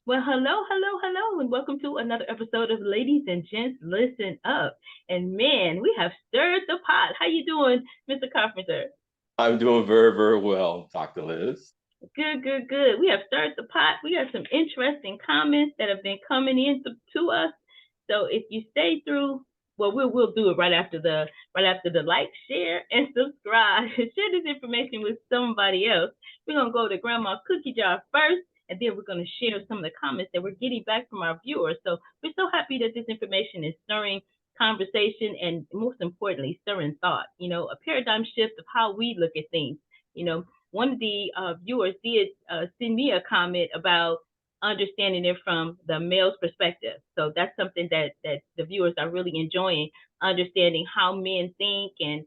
Well, hello, hello, hello, and welcome to another episode of Ladies and Gents Listen Up. And man, we have stirred the pot. How you doing, Mr. Carpenter? I'm doing very, very well, Dr. Liz. Good, good, good. We have stirred the pot. We have some interesting comments that have been coming in to us. So if you stay through, well, we'll do it right after the like, share, and subscribe. Share this information with somebody else. We're gonna go to Grandma's cookie jar first, and then we're gonna share some of the comments that we're getting back from our viewers. So we're so happy that this information is stirring conversation and most importantly stirring thought. A paradigm shift of how we look at things. One of the viewers did send me a comment about understanding it from the male's perspective. So that's something that the viewers are really enjoying, understanding how men think, and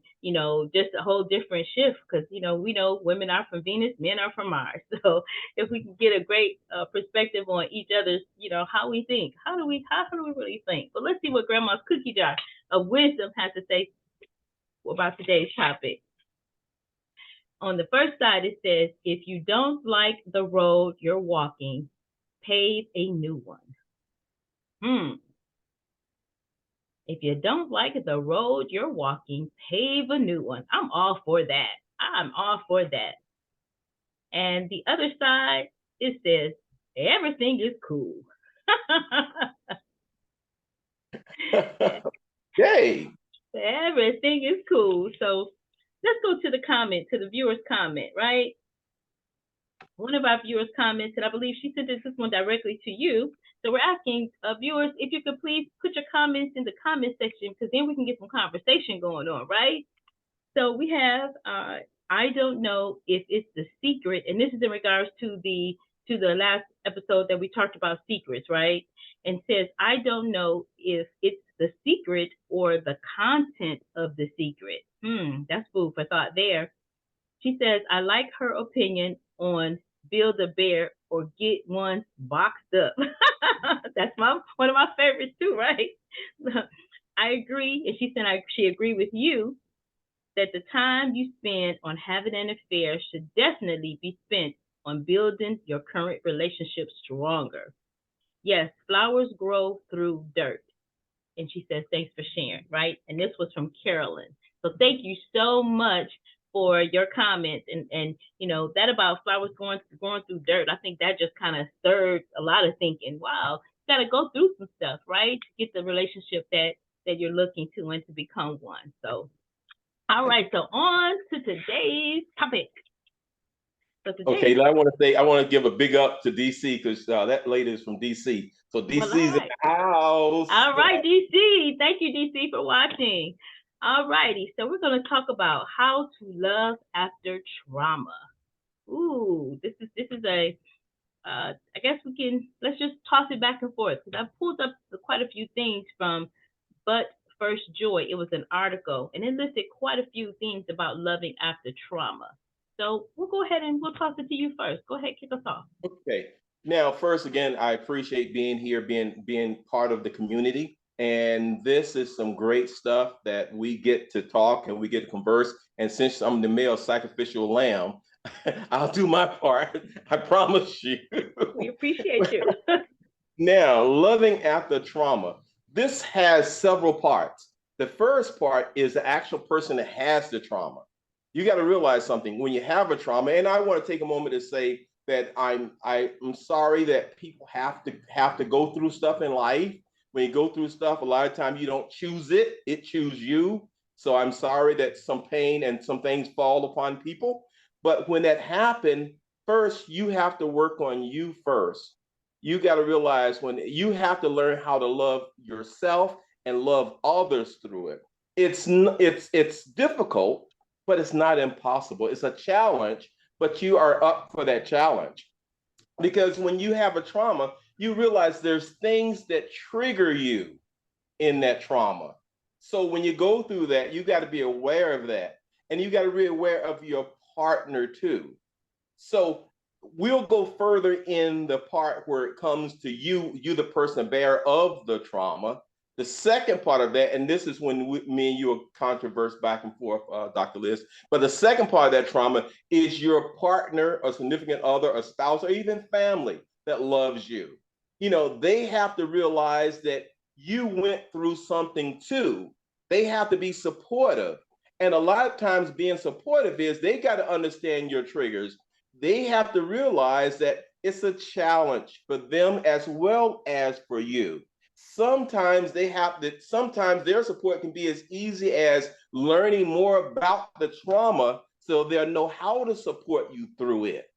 just a whole different shift, because we know women are from Venus, men are from Mars. So if we can get a great perspective on each other's, how we think, how do we really think? But let's see what Grandma's cookie jar of wisdom has to say about today's topic. On the first side, it says, if you don't like the road you're walking, pave a new one. If you don't like the road you're walking, pave a new one. I'm all for that. I'm all for that. And the other side, it says, everything is cool. Yay. Everything is cool. So let's go to the comment, to the viewer's comment, right? One of our viewers commented, I believe she sent this one directly to you. So we're asking viewers if you could please put your comments in the comment section, because then we can get some conversation going on, right? So we have, I don't know if it's the secret, and this is in regards to the last episode that we talked about secrets, right? And says, I don't know if it's the secret or the content of the secret. That's food for thought there. She says, I like her opinion on Build a Bear or Get One Boxed Up. That's one of my favorites too, right? I agree. And she said she agreed with you that the time you spend on having an affair should definitely be spent on building your current relationship stronger. Yes, flowers grow through dirt. And she says, thanks for sharing, right? And this was from Carolyn. So thank you so much for your comments, and that about flowers going through dirt. I think that just kind of stirred a lot of thinking. Wow, you got to go through some stuff, right, to get the relationship that you're looking to and to become one. So, all right, so on to today's topic. So Okay, today, now I want to give a big up to DC because that lady is from DC. So well, all DC's in right. the house. All right, DC. Thank you, DC, for watching. All righty. So we're going to talk about how to love after trauma. Ooh, this is a. I guess let's just toss it back and forth, because I pulled up quite a few things from But First Joy. It was an article, and it listed quite a few things about loving after trauma. So we'll go ahead and we'll toss it to you first. Go ahead, kick us off. Okay. Now, first, again, I appreciate being here, being part of the community. And this is some great stuff that we get to talk and we get to converse. And since I'm the male sacrificial lamb, I'll do my part. I promise you. We appreciate you. Now, loving after trauma. This has several parts. The first part is the actual person that has the trauma. You got to realize something when you have a trauma, and I want to take a moment to say that I'm sorry that people have to go through stuff in life. When you go through stuff, a lot of times you don't choose it; it chooses you. So I'm sorry that some pain and some things fall upon people. But when that happened, first you have to work on you first. You got to realize when you have to learn how to love yourself and love others through it. It's difficult, but it's not impossible. It's a challenge, but you are up for that challenge. Because when you have a trauma, you realize there's things that trigger you in that trauma. So when you go through that, you got to be aware of that. And you got to be aware of your partner too. So we'll go further in the part where it comes to you the person bearer of the trauma. The second part of that, and this is when me and you are controversed back and forth, Dr. Liz, but the second part of that trauma is your partner, a significant other, a spouse, or even family that loves you. they have to realize that you went through something too. They have to be supportive. And a lot of times being supportive is they got to understand your triggers. They have to realize that it's a challenge for them as well as for you. Sometimes their support can be as easy as learning more about the trauma so they'll know how to support you through it.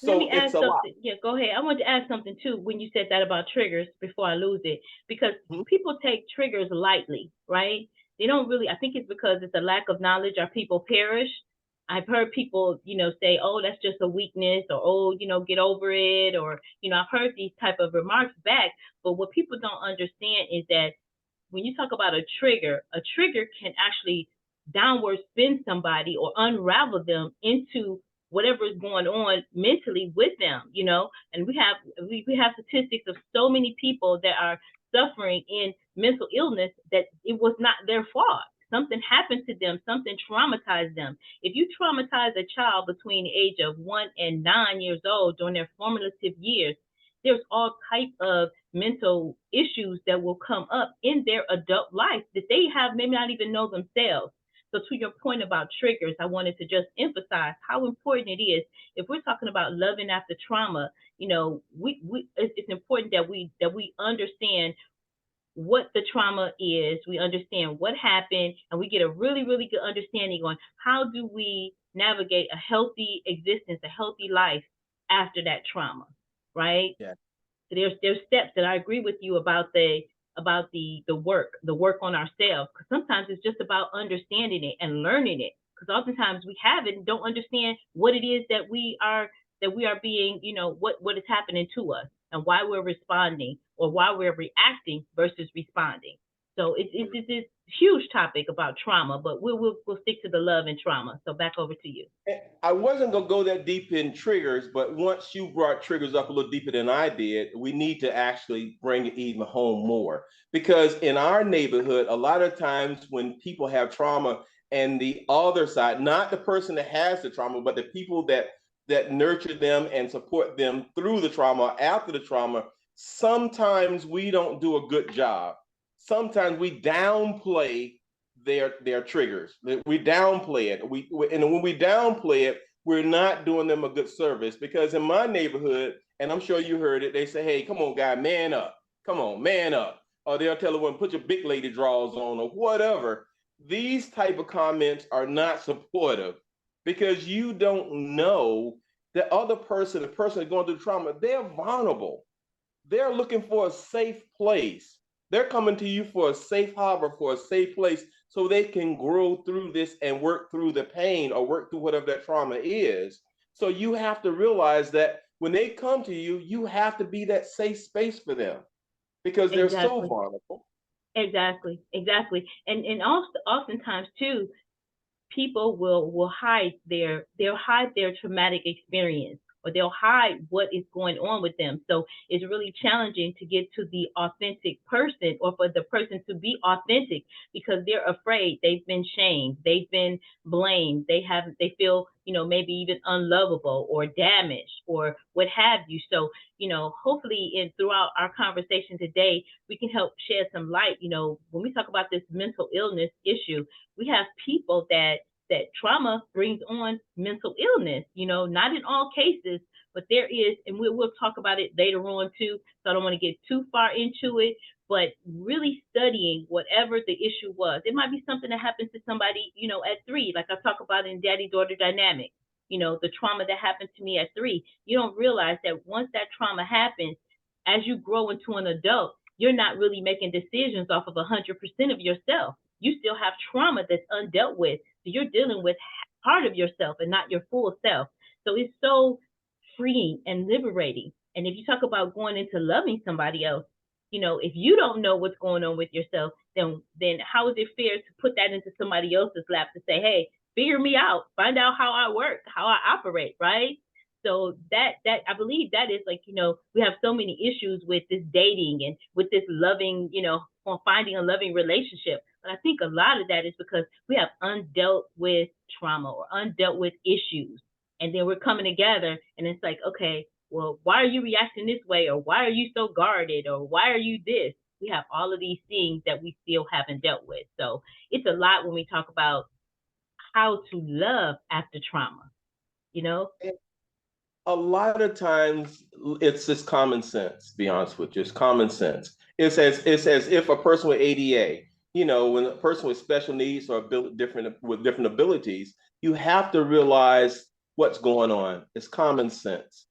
Let me So ask it's a lot. something. Yeah, go ahead. I want to ask something too when you said that about triggers before I lose it, because Mhm. people take triggers lightly, right? They don't really, I think it's because it's a lack of knowledge. Our people perish. I've heard people, say, oh, that's just a weakness, or, oh, get over it. Or, I've heard these type of remarks back. But what people don't understand is that when you talk about a trigger can actually downward spin somebody or unravel them into whatever is going on mentally with them. And we have statistics of so many people that are suffering in mental illness that it was not their fault. Something happened to them, something traumatized them. If you traumatize a child between the age of 1 and 9 years old during their formative years, there's all type of mental issues that will come up in their adult life that they have maybe not even know themselves. So to your point about triggers, I wanted to just emphasize how important it is. If we're talking about loving after trauma, it's important that we understand what the trauma is, we understand what happened, and we get a really, really good understanding on how do we navigate a healthy existence, a healthy life after that trauma, right? Yeah. So there's steps that I agree with you about the work on ourselves. Because sometimes it's just about understanding it and learning it. Because oftentimes we have it and don't understand what it is that we are being, what is happening to us and why we're responding or why we're reacting versus responding. So it's this huge topic about trauma, but we'll stick to the love and trauma. So back over to you. I wasn't going to go that deep in triggers, but once you brought triggers up a little deeper than I did, we need to actually bring it even home more. Because in our neighborhood, a lot of times when people have trauma and the other side, not the person that has the trauma, but the people that nurture them and support them through the trauma, after the trauma, sometimes we don't do a good job. Sometimes we downplay their triggers. We downplay it. And when we downplay it, we're not doing them a good service. Because in my neighborhood, and I'm sure you heard it, they say, "Hey, come on, guy, man up. Come on, man up." Or they'll tell a woman, "Put your big lady drawers on," or whatever. These type of comments are not supportive because you don't know the other person, the person that's going through trauma, they're vulnerable. They're looking for a safe place. They're coming to you for a safe harbor, for a safe place, so they can grow through this and work through the pain or work through whatever that trauma is. So you have to realize that when they come to you, you have to be that safe space for them because they're so Exactly. vulnerable. Exactly. And also oftentimes too, people will they'll hide their traumatic experience, or they'll hide what is going on with them. So it's really challenging to get to the authentic person, or for the person to be authentic, because they're afraid. They've been shamed, they've been blamed, they feel, maybe even unlovable or damaged or what have you. So, hopefully throughout our conversation today, we can help shed some light. When we talk about this mental illness issue, we have people that trauma brings on mental illness. Not in all cases, but there is, and we'll talk about it later on too. So I don't want to get too far into it, but really studying whatever the issue was. It might be something that happens to somebody, at 3, like I talk about in daddy-daughter dynamic. The trauma that happened to me at 3. You don't realize that once that trauma happens, as you grow into an adult, you're not really making decisions off of 100% of yourself. You still have trauma that's undealt with. So you're dealing with part of yourself and not your full self. So it's so freeing and liberating. And if you talk about going into loving somebody else, if you don't know what's going on with yourself, then how is it fair to put that into somebody else's lap to say, "Hey, figure me out, find out how I work, how I operate," right? So that I believe that is like, we have so many issues with this dating and with this loving, on finding a loving relationship. But I think a lot of that is because we have undealt with trauma or undealt with issues. And then we're coming together and it's like, okay, well, why are you reacting this way? Or why are you so guarded? Or why are you this? We have all of these things that we still haven't dealt with. So it's a lot when we talk about how to love after trauma, you know? A lot of times it's just common sense, to be honest with you. It's common sense. It's as if a person with ADA, when a person with special needs or different abilities, you have to realize what's going on. It's common sense.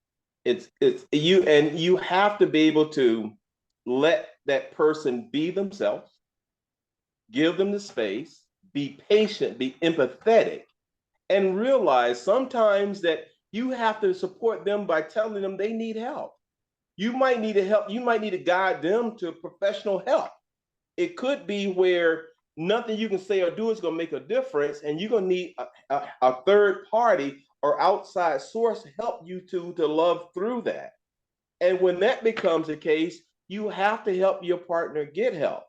It's you, and you have to be able to let that person be themselves, give them the space, be patient, be empathetic, and realize sometimes that you have to support them by telling them they need help. You might need to help, you might need to guide them to professional help. It could be where nothing you can say or do is going to make a difference, and you're going to need a third party or outside source to help you to love through that. And when that becomes the case, you have to help your partner get help.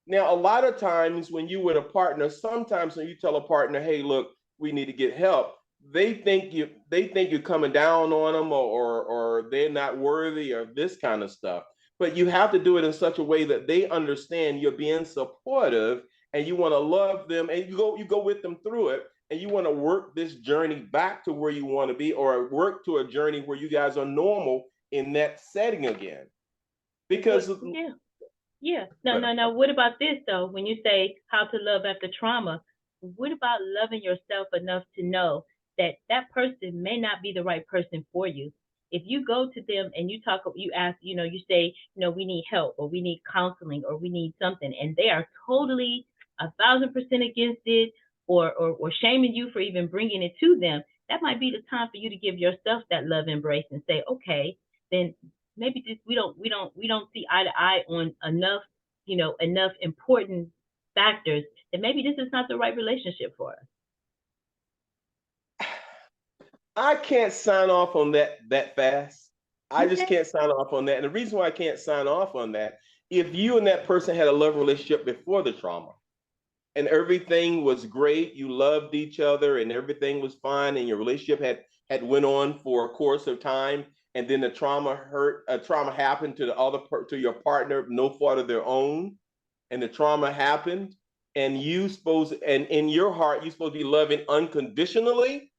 Now, a lot of times when you with a partner, sometimes when you tell a partner, "Hey, look, we need to get help," they think you're coming down on them, or they're not worthy, or this kind of stuff. But you have to do it in such a way that they understand you're being supportive, and you want to love them, and you go with them through it, and you want to work this journey back to where you want to be, or work to a journey where you guys are normal in that setting again. Because Yeah. Yeah. No, well, no, no. What about this though? When you say how to love after trauma, what about loving yourself enough to know that that person may not be the right person for you? If you go to them and you ask, you say, we need help, or we need counseling, or we need something, and they are totally 1,000% against it, or shaming you for even bringing it to them, that might be the time for you to give yourself that love embrace and say, okay, then maybe just we don't see eye to eye on enough important factors that maybe this is not the right relationship for us. I can't sign off on that fast. I just Okay. can't sign off on that. And the reason why I can't sign off on that, if you and that person had a love relationship before the trauma, and everything was great, you loved each other, and everything was fine, and your relationship had went on for a course of time, and then the trauma happened to to your partner, no fault of their own, and the trauma happened, and and in your heart you're supposed to be loving unconditionally.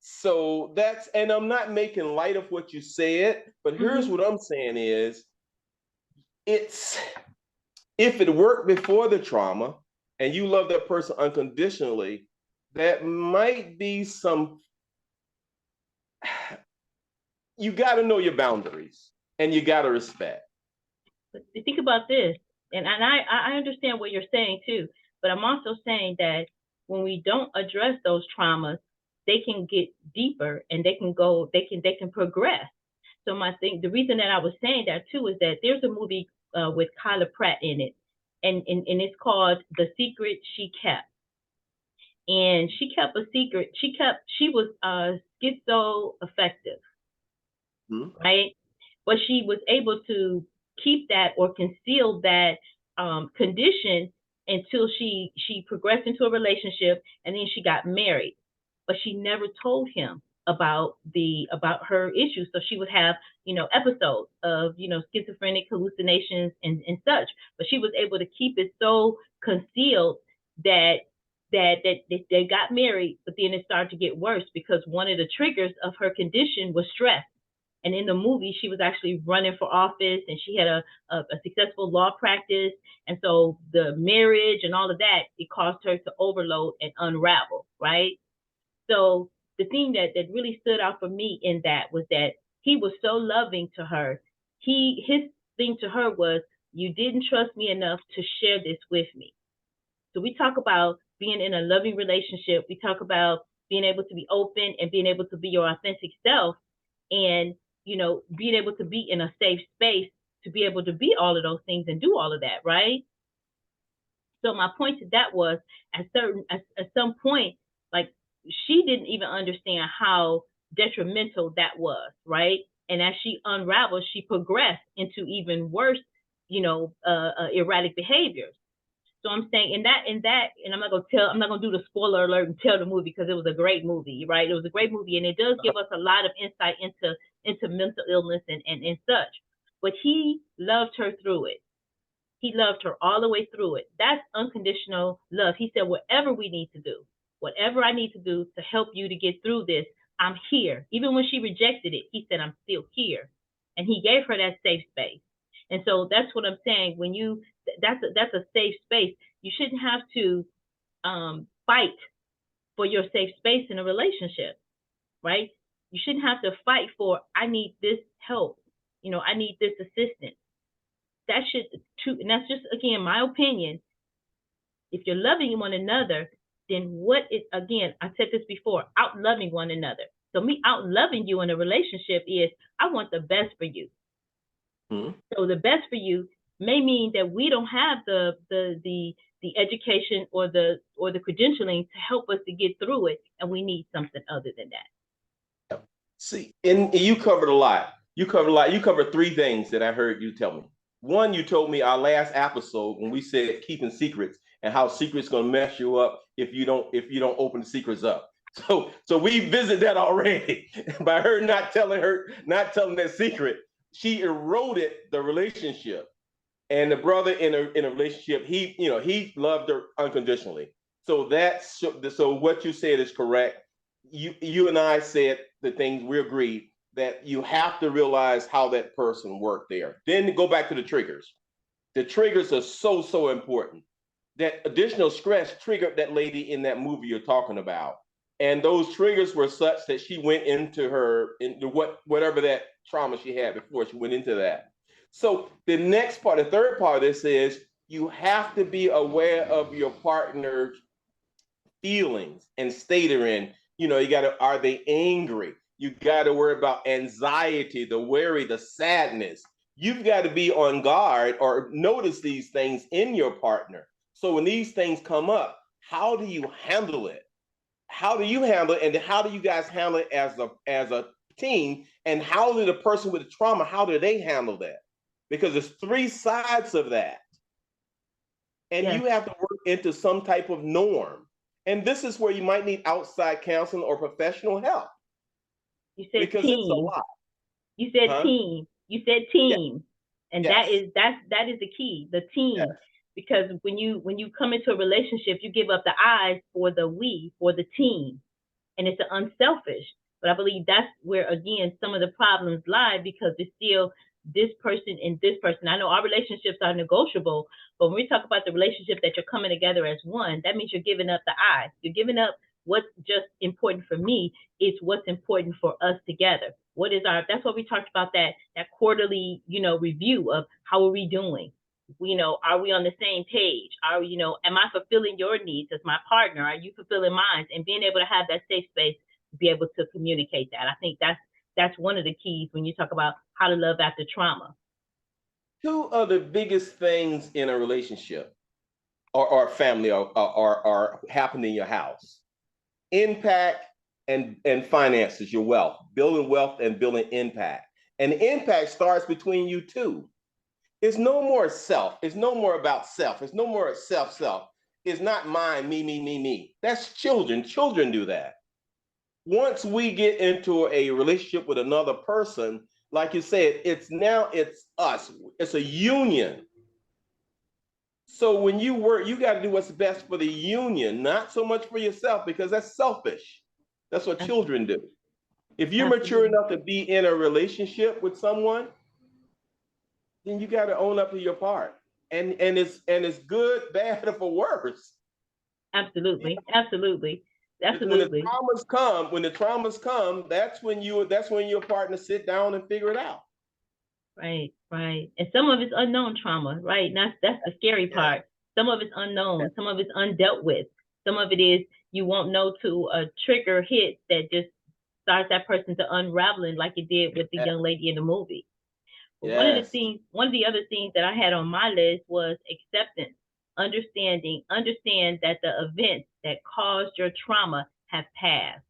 So and I'm not making light of what you said, but here's Mm-hmm. what I'm saying is, it's if it worked before the trauma and you love that person unconditionally, that might be you got to know your boundaries, and you got to respect. But think about this, and I understand what you're saying too, but I'm also saying that when we don't address those traumas, they can get deeper, and they can progress. So the reason that I was saying that too is that there's a movie with Kyla Pratt in it, and it's called The Secret She Kept. And she kept a secret. She was schizoaffective, Hmm? right? But she was able to keep that or conceal that condition until she progressed into a relationship, and then she got married. But she never told him about her issues. So she would have episodes of schizophrenic hallucinations and such. But she was able to keep it so concealed that they got married, but then it started to get worse because one of the triggers of her condition was stress. And in the movie, she was actually running for office, and she had a successful law practice. And so the marriage and all of that, it caused her to overload and unravel, right? So the thing that really stood out for me in that was that he was so loving to her. His thing to her was, you didn't trust me enough to share this with me. So we talk about being in a loving relationship. We talk about being able to be open and being able to be your authentic self, and being able to be in a safe space to be able to be all of those things and do all of that, right? So my point to that was, at some point, like, she didn't even understand how detrimental that was, right? And as she unraveled, she progressed into even worse, erratic behaviors. So I'm saying in that, and I'm not gonna do the spoiler alert and tell the movie because it was a great movie, right? It was a great movie, and it does give us a lot of insight into mental illness and such. But he loved her through it. He loved her all the way through it. That's unconditional love. He said, whatever we need to do, whatever I need to do to help you to get through this, I'm here. Even when she rejected it, he said, I'm still here. And he gave her that safe space. And so that's what I'm saying. When you, that's a safe space. You shouldn't have to fight for your safe space in a relationship, right? You shouldn't have to fight for, I need this help. You know, I need this assistance. That should, and that's just, again, my opinion. If you're loving one another, then what is, again, I said this before, out loving one another. So me out loving you in a relationship is, I want the best for you. Mm-hmm. So the best for you may mean that we don't have the education or the credentialing to help us to get through it, and we need something other than that. See, and you covered a lot. You covered three things that I heard you tell me. One, you told me our last episode when we said keeping secrets and how secrets gonna mess you up if you don't open the secrets up. So we visited that already. By her not telling that secret, she eroded the relationship. And the brother in a relationship, he loved her unconditionally. So what you said is correct. You and I said the things we agreed, that you have to realize how that person worked there. Then go back to the triggers. The triggers are so important. That additional stress triggered that lady in that movie you're talking about. And those triggers were such that she went into whatever that trauma she had before, she went into that. So the third part of this is, you have to be aware of your partner's feelings and state they're in. Are they angry? You got to worry about anxiety, the worry, the sadness. You've got to be on guard or notice these things in your partner. So when these things come up, how do you handle it? How do you handle it? And how do you guys handle it as a team? And how did the person with the trauma, how do they handle that? Because there's three sides of that. And yes, you have to work into some type of norm. And this is where you might need outside counseling or professional help. You said because team. It's a lot. You said team. You said team. Yes. And yes, that is the key, the team. Yes. Because when you come into a relationship, you give up the I for the we, for the team. And it's unselfish. But I believe that's where, again, some of the problems lie, because it's still this person and this person. I know our relationships are negotiable, but when we talk about the relationship that you're coming together as one, that means you're giving up the I. You're giving up what's just important for me. It's what's important for us together. That's what we talked about, that quarterly, review of how are we doing? Are we on the same page? Am I fulfilling your needs as my partner? Are you fulfilling mine? And being able to have that safe space to be able to communicate that. I think that's one of the keys when you talk about how to love after trauma. Two of the biggest things in a relationship or family or happen in your house: impact and finances, your wealth, building wealth and building impact. And the impact starts between you two. It's no more self. It's no more about self. It's no more self. It's not mine, me. That's children. Children do that. Once we get into a relationship with another person, like you said, it's us. It's a union. So when you work, you got to do what's best for the union, not so much for yourself, because that's selfish. That's what children do. If you're mature enough to be in a relationship with someone, then you got to own up to your part. And it's good, bad, or for worse. Absolutely. Absolutely. When the traumas come, that's when your partner sit down and figure it out. Right. And some of it's unknown trauma, right? And that's the scary part. Some of it's unknown, some of it's undealt with. Some of it is you won't know to a trigger hit that just starts that person to unraveling, like it did with the young lady in the movie. Yes. One of the other things that I had on my list was acceptance. Understand that the events that caused your trauma have passed.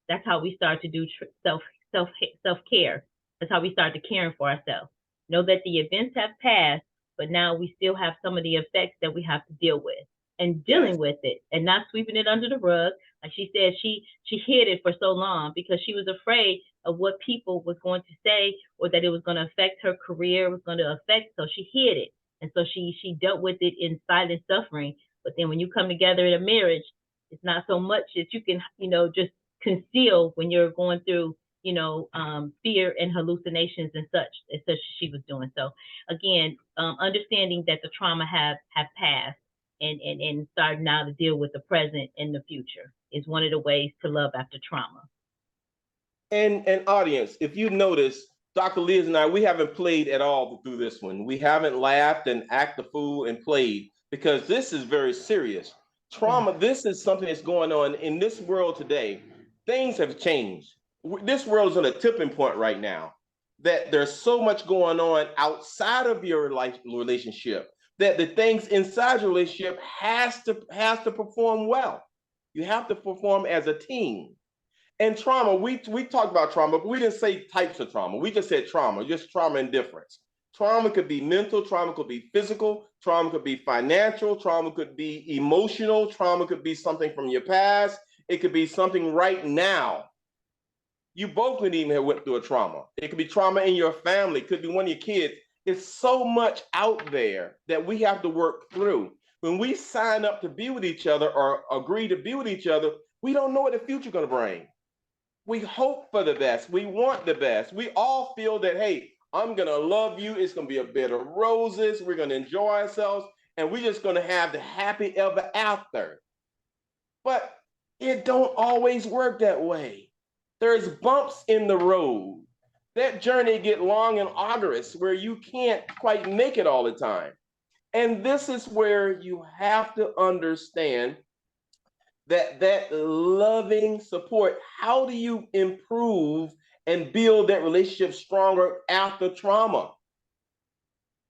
That's how we start to do self-care. That's how we start to caring for ourselves. Know that the events have passed. but now we still have some of the effects that we have to deal with, and Yes. dealing with it and not sweeping it under the rug. Like she said, she hid it for so long because she was afraid of what people was going to say, or that it was going to affect her career, was going to affect, so she hid it. And so she dealt with it in silent suffering. But then when you come together in a marriage, it's not so much that you can, just conceal when you're going through, fear and hallucinations and such, as such as she was doing. So again, understanding that the trauma have passed, and starting now to deal with the present and the future is one of the ways to love after trauma. And audience, if you notice, Dr. Liz and I, we haven't played at all through this one. We haven't laughed and acted the fool and played, because this is very serious. Trauma, yeah. This is something that's going on in this world today. Things have changed. This world is on a tipping point right now, that there's so much going on outside of your relationship, that the things inside your relationship has to perform well. You have to perform as a team. And trauma, we talked about trauma, but we didn't say types of trauma. We just said trauma, just trauma and difference. Trauma could be mental, trauma could be physical, trauma could be financial, trauma could be emotional, trauma could be something from your past. It could be something right now. You both could even have went through a trauma. It could be trauma in your family, it could be one of your kids. It's so much out there that we have to work through. When we sign up to be with each other or agree to be with each other, we don't know what the future is going to bring. We hope for the best. We want the best. We all feel that, hey, I'm going to love you. It's going to be a bed of roses. We're going to enjoy ourselves. And we're just going to have the happy ever after. But it don't always work that way. There's bumps in the road. That journey get long and arduous where you can't quite make it all the time. And this is where you have to understand that loving support. How do you improve and build that relationship stronger after trauma?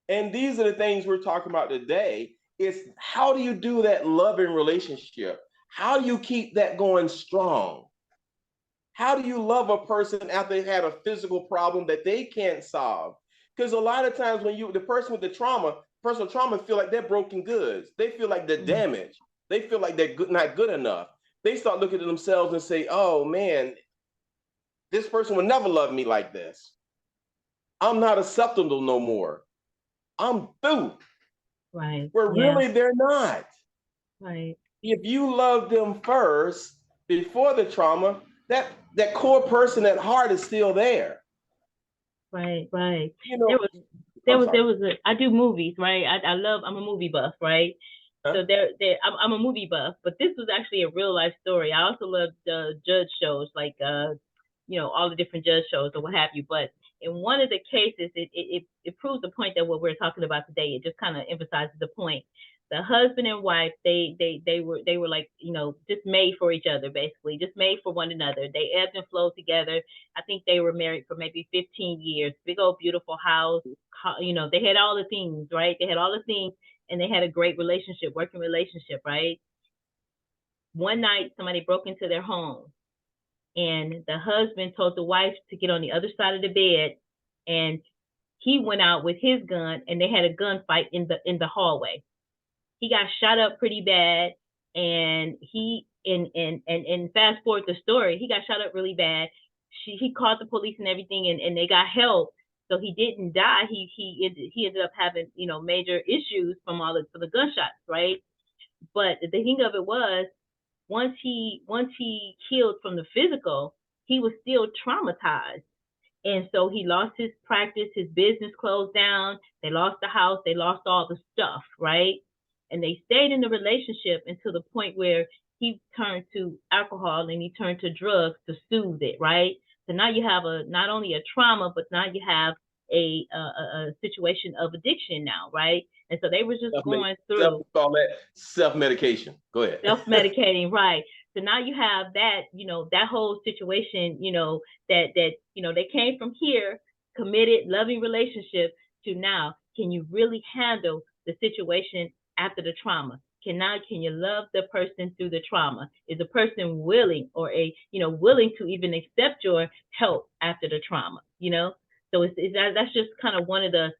And these are the things we're talking about today. Is how do you do that loving relationship? How do you keep that going strong? How do you love a person after they've had a physical problem that they can't solve? Because a lot of times when the person with the trauma, personal trauma, feel like they're broken goods. They feel like they're damaged. They feel like they're not good enough. They start looking at themselves and say, oh man, this person will never love me like this. I'm not acceptable no more. I'm through. Right. Where really they're not. Right. If you love them first before the trauma, that core person at heart is still there. Right. You know, there was I do movies, right? I'm a movie buff, right? Huh? So I'm a movie buff, but this was actually a real life story. I also love the judge shows, like all the different judge shows or what have you. But in one of the cases, it proves the point that what we're talking about today. It just kind of emphasizes the point. The husband and wife, they were like, just made for each other, basically, just made for one another. They ebbed and flowed together. I think they were married for maybe 15 years. Big old beautiful house. They had all the things, right? They had all the things, and they had a great relationship, working relationship, right? One night, somebody broke into their home, and the husband told the wife to get on the other side of the bed, and he went out with his gun, and they had a gunfight in the hallway. He got shot up pretty bad, and and fast forward the story, he got shot up really bad. He called the police and everything, and they got help, so he didn't die. He ended up having major issues from the gunshots, right? But the thing of it was, once he healed from the physical, he was still traumatized. And so he lost his practice, his business closed down, they lost the house, they lost all the stuff, right? And they stayed in the relationship until the point where he turned to alcohol and he turned to drugs to soothe it, right? So now you have not only a trauma, but now you have a situation of addiction now, right? And so they were just going through. Call that self-medication. Go ahead. Self-medicating, right? So now you have that, that whole situation, that they came from here, committed, loving relationship, to now, can you really handle the situation after the trauma? Can you love the person through the trauma? Is the person willing, or willing to even accept your help after the trauma? So that's just kind of one of the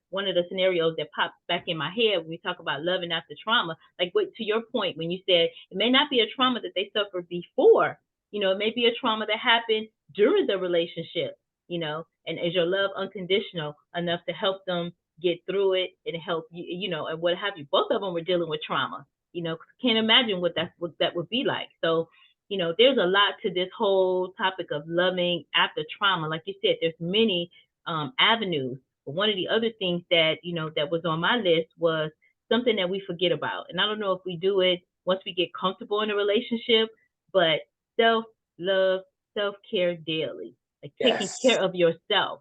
scenarios that pops back in my head when we talk about loving after trauma. Like to your point, when you said it may not be a trauma that they suffered before, it may be a trauma that happened during the relationship, and is your love unconditional enough to help them get through it and help you, and what have you. Both of them were dealing with trauma, can't imagine what that would be like. So, there's a lot to this whole topic of loving after trauma. Like you said, there's many avenues. But one of the other things that, that was on my list was something that we forget about. And I don't know if we do it once we get comfortable in a relationship, but self-love, self-care daily, like taking care of yourself.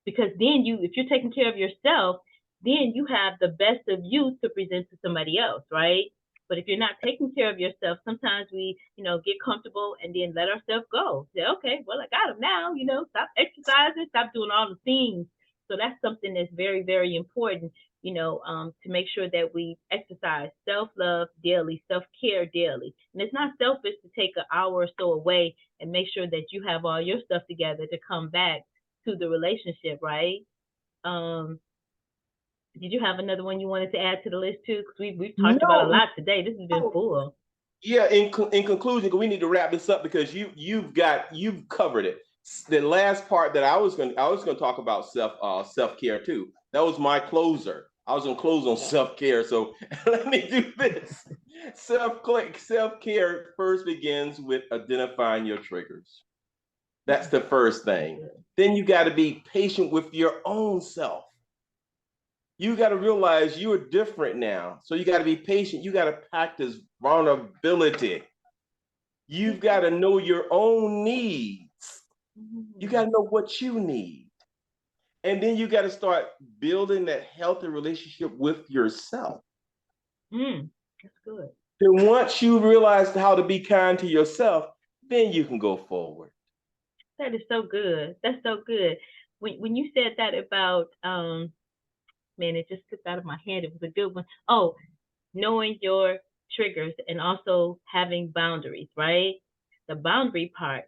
Because then if you're taking care of yourself, then you have the best of you to present to somebody else, right? But if you're not taking care of yourself, sometimes we, get comfortable and then let ourselves go. Say, okay, well, I got them now, stop exercising, stop doing all the things. So that's something that's very, very important, to make sure that we exercise self-love daily, self-care daily. And it's not selfish to take an hour or so away and make sure that you have all your stuff together to come back to the relationship, right? Did you have another one you wanted to add to the list too? Because we've talked about a lot today. This has been full. Yeah. In conclusion, we need to wrap this up because you've covered it. The last part that I was going to talk about self-care too. That was my closer. I was going to close on self-care. So let me do this. Self-care first begins with identifying your triggers. That's the first thing. Then you got to be patient with your own self. You got to realize you're different now. So you got to be patient. You got to practice vulnerability. You've got to know your own needs. You got to know what you need. And then you got to start building that healthy relationship with yourself. That's good. And once you realize how to be kind to yourself, then you can go forward. That is so good. That's so good. When you said that about man, it just slipped out of my head. It was a good one. Oh, knowing your triggers and also having boundaries, right? The boundary part,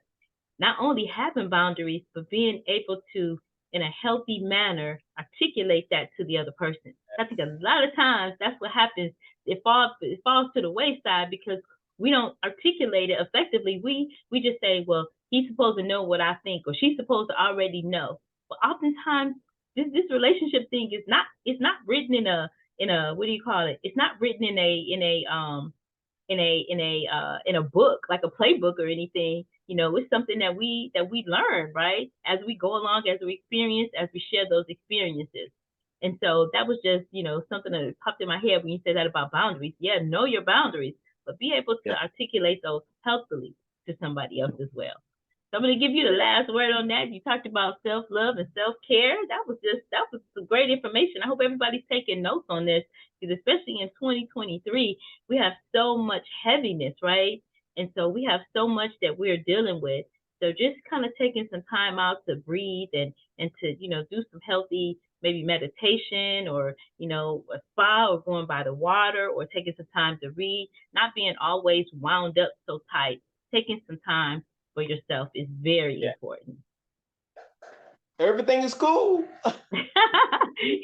not only having boundaries, but being able to, in a healthy manner, articulate that to the other person. I think a lot of times that's what happens. It falls to the wayside because we don't articulate it effectively. We just say, well, he's supposed to know what I think, or she's supposed to already know. But oftentimes this relationship thing is not, it's not written in a what do you call it? It's not written in a book, like a playbook or anything. It's something that we learn, right? As we go along, as we experience, as we share those experiences. And so that was just, something that popped in my head when you said that about boundaries. Yeah, know your boundaries, but be able to articulate those healthily to somebody else as well. So I'm going to give you the last word on that. You talked about self-love and self-care. That was some great information. I hope everybody's taking notes on this, because especially in 2023, we have so much heaviness, right? And so we have so much that we're dealing with. So just kind of taking some time out to breathe and to, do some healthy, maybe meditation, or, a spa, or going by the water, or taking some time to read, not being always wound up so tight. Taking some time for yourself is very important. Everything is cool.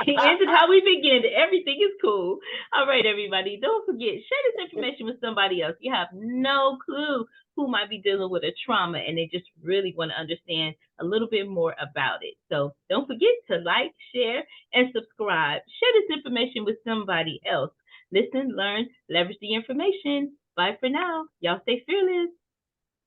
He ended how we began. Everything is cool. All right, everybody. Don't forget, share this information with somebody else. You have no clue who might be dealing with a trauma, and they just really want to understand a little bit more about it. So don't forget to like, share, and subscribe. Share this information with somebody else. Listen, learn, leverage the information. Bye for now. Y'all stay fearless.